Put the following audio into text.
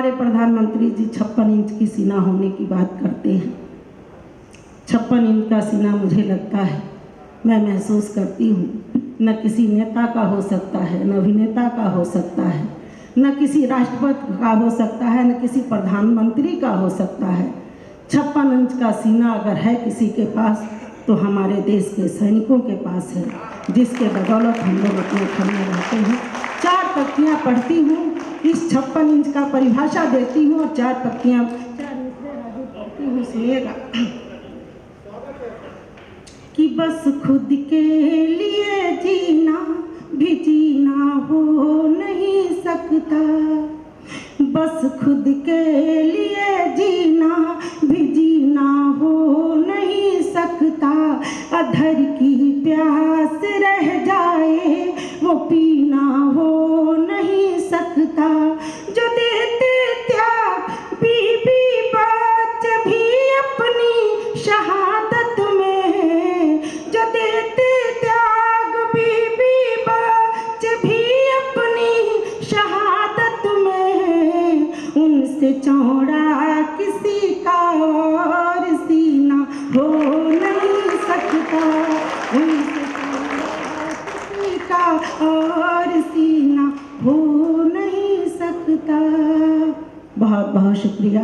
हमारे प्रधानमंत्री जी 56 इंच की सीना होने की बात करते हैं। 56 इंच का सीना मुझे लगता है, मैं महसूस करती हूँ, न किसी नेता का हो सकता है, न अभिनेता का हो सकता है, न किसी राष्ट्रपति का हो सकता है, न किसी प्रधानमंत्री का हो सकता है। 56 इंच का सीना अगर है किसी के पास तो हमारे देश के सैनिकों के पास है, जिसके बदौलत हम लोग अपने घर में रहते हैं। 4 पत्तियाँ पढ़ती हूँ, इस 56 इंच का परिभाषा देती हूँ और 4 पत्तियाँ पढ़ती हूँ। सुनिएगा कि बस खुद के लिए जीना भी जीना हो नहीं सकता, बस खुद के लिए जीना भी जीना हो नहीं सकता। अधर की प्यास रह जाए वो पीना हो नहीं सकता। जो देते त्याग बीबी बच्चे भी अपनी शहादत में, जो देते त्याग बीबी बच्चे भी अपनी शहादत में, उनसे चौड़ा किसी का और सीना हो नहीं सकता, उनसे चौड़ा किसी का और सीना हो नहीं सकता। बहुत बहुत शुक्रिया।